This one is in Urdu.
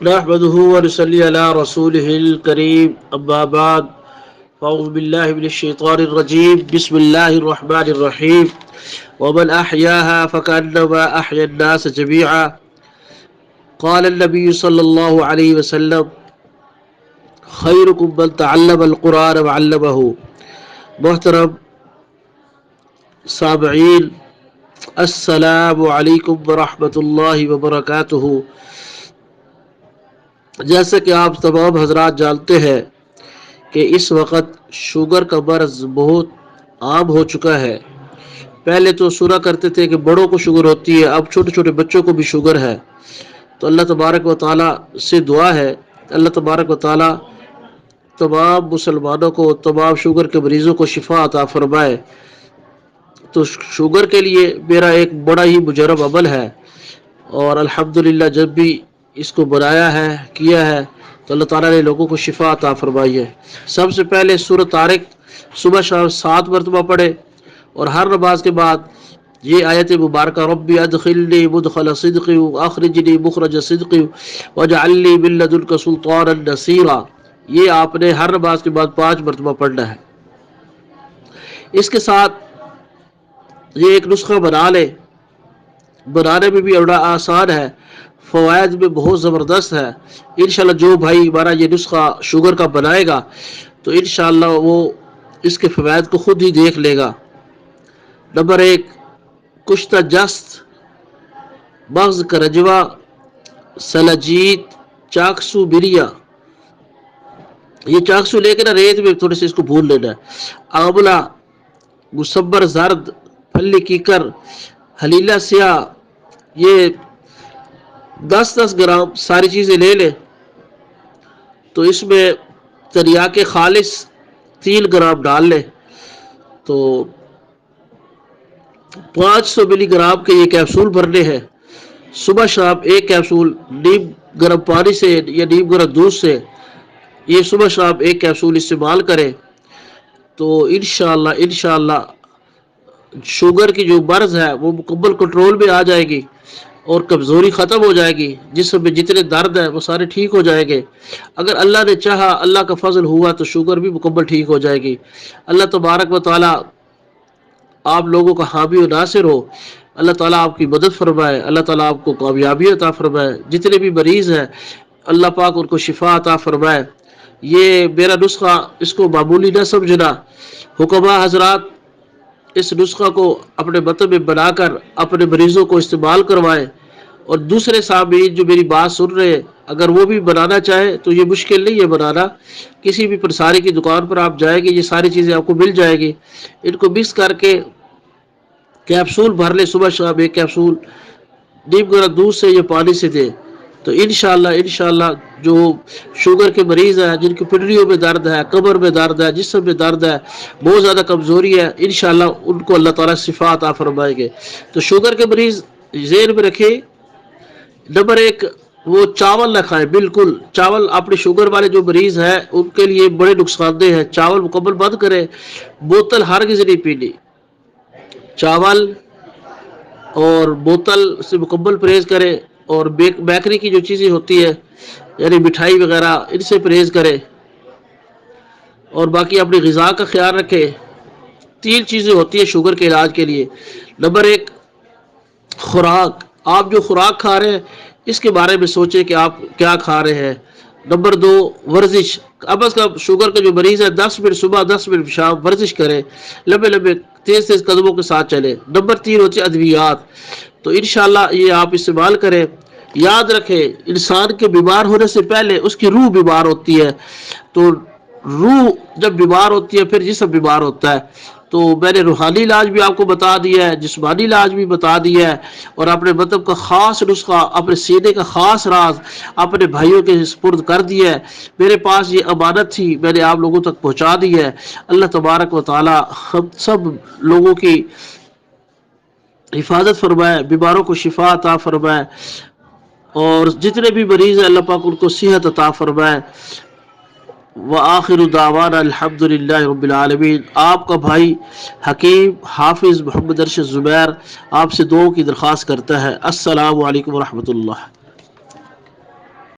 نحمده ونصلي على رسوله الكريم أما بعد فأعوذ بالله من الشيطان الرجيم بسم الله الرحمن الرحيم ومن أحياها فكأنما أحيا الناس جميعا قال النبي صلى الله عليه وسلم خيركم من تعلم القرآن وعلمه. محترم سامعین، السلام علیکم ورحمۃ اللہ وبرکاتہ۔ جیسا کہ آپ تمام حضرات جانتے ہیں کہ اس وقت شوگر کا مرض بہت عام ہو چکا ہے۔ پہلے تو سنا کرتے تھے کہ بڑوں کو شوگر ہوتی ہے، اب چھوٹے چھوٹے بچوں کو بھی شوگر ہے۔ تو اللہ تبارک و تعالیٰ سے دعا ہے، اللہ تبارک و تعالیٰ تمام مسلمانوں کو، تمام شوگر کے مریضوں کو شفا عطا فرمائے۔ تو شوگر کے لیے میرا ایک بڑا ہی مجرب عمل ہے، اور الحمدللہ جب بھی اس کو بنایا ہے، کیا ہے، تو اللہ تعالیٰ نے لوگوں کو شفا عطا فرمائی ہے۔ سب سے پہلے سورۃ طارق صبح شام 7 مرتبہ پڑھے، اور ہر نماز کے بعد یہ آیت مبارکہ ربی ادخلنی مدخل صدق واخرجنی مخرج صدق واجعل لی من لدنک سلطانا نصیرا، یہ آپ نے ہر نماز کے بعد 5 مرتبہ پڑھنا ہے۔ اس کے ساتھ یہ ایک نسخہ بنا لے، بنانے میں بھی بڑا آسان ہے، فوائد میں بہت زبردست ہے۔ انشاءاللہ جو بھائی ہمارا یہ نسخہ شوگر کا بنائے گا تو انشاءاللہ وہ اس کے فوائد کو خود ہی دیکھ لے گا۔ نمبر 1، کشتہ جست، مغز کا رجوہ، سلاجید، چاکسو بریا۔ یہ چاکسو لے کے نا ریت میں تھوڑے سے اس کو بھون لینا ہے۔ آملہ، مسمر زرد، پھلی کیکر، حلیلہ سیاہ، یہ 10-10 گرام ساری چیزیں لے لیں۔ تو اس میں تریاک خالص 3 گرام ڈال لیں، تو 500 ملی گرام کے یہ کیپسول بھرنے ہیں۔ صبح شام ایک کیپسول نیم گرم پانی سے یا نیم گرم دودھ سے یہ صبح شام ایک کیپسول استعمال کریں، تو انشاءاللہ شوگر کی جو مرض ہے وہ مکمل کنٹرول میں آ جائے گی، اور کمزوری ختم ہو جائے گی، جسم میں جتنے درد ہیں وہ سارے ٹھیک ہو جائیں گے۔ اگر اللہ نے چاہا، اللہ کا فضل ہوا، تو شوگر بھی مکمل ٹھیک ہو جائے گی۔ اللہ تبارک و تعالیٰ آپ لوگوں کا حامی و ناصر ہو، اللہ تعالیٰ آپ کی مدد فرمائے، اللہ تعالیٰ آپ کو کامیابی عطا فرمائے۔ جتنے بھی مریض ہیں اللہ پاک ان کو شفا عطا فرمائے۔ یہ میرا نسخہ، اس کو معمولی نہ سمجھنا۔ حکماء حضرات اس نسخہ کو اپنے مطلب میں بنا کر اپنے مریضوں کو استعمال کروائیں، اور دوسرے سامعین جو میری بات سن رہے ہیں اگر وہ بھی بنانا چاہے تو یہ مشکل نہیں ہے بنانا۔ کسی بھی پنساری کی دکان پر آپ جائیں گے، یہ ساری چیزیں آپ کو مل جائے گی۔ ان کو مکس کر کے کیپسول بھر لے، صبح شام ایک کیپسول نیم گرم دودھ سے یا پانی سے دے، تو انشاءاللہ جو شوگر کے مریض ہیں، جن کی پنڈلیوں میں درد ہے، کمر میں درد ہے، جسم میں درد ہے، بہت زیادہ کمزوری ہے، انشاءاللہ ان کو اللہ تعالیٰ شفا عطا فرمائیں گے۔ تو شوگر کے مریض ذہن میں رکھیں، نمبر 1، وہ چاول نہ کھائیں، بالکل چاول اپنے شوگر والے جو مریض ہیں ان کے لیے بڑے نقصان دہ ہیں، چاول مکمل بند کریں۔ بوتل ہرگز نہیں پینی، چاول اور بوتل سے مکمل پرہیز کریں، اور بیکری کی جو چیزیں ہوتی ہے یعنی مٹھائی وغیرہ ان سے پرہیز کریں، اور باقی اپنی غذا کا خیال رکھیں۔ 3 چیزیں ہوتی ہیں شوگر کے علاج کے لیے۔ نمبر 1، خوراک، آپ جو خوراک کھا رہے ہیں اس کے بارے میں سوچیں کہ آپ کیا کھا رہے ہیں۔ نمبر 2، ورزش، اب اس کا شوگر کا جو مریض ہے 10 منٹ صبح 10 منٹ شام ورزش کرے، لمبے لمبے تیز تیز قدموں کے ساتھ چلے۔ نمبر 3 ہوتی ہے ادویات، تو انشاءاللہ یہ آپ استعمال کریں۔ یاد رکھیں، انسان کے بیمار ہونے سے پہلے اس کی روح بیمار ہوتی ہے، تو روح جب بیمار ہوتی ہے پھر جسم بیمار ہوتا ہے۔ تو میں نے روحانی علاج بھی آپ کو بتا دیا ہے، جسمانی علاج بھی بتا دیا ہے، اور اپنے مطلب کا خاص نسخہ، اپنے سینے کا خاص راز اپنے بھائیوں کے سپرد کر دیا ہے۔ میرے پاس یہ امانت تھی، میں نے آپ لوگوں تک پہنچا دی ہے۔ اللہ تبارک و تعالی ہم سب لوگوں کی حفاظت فرمائے، بیماروں کو شفا عطا فرمائے، اور جتنے بھی مریض ہیں اللہ پاک ان کو صحت عطا فرمائے۔ وآخر دعوانا الحمدللہ رب العالمین۔ آپ کا بھائی حکیم حافظ محمد ارشد زبیر آپ سے دعاؤں کی درخواست کرتا ہے۔ السلام علیکم ورحمۃ اللہ۔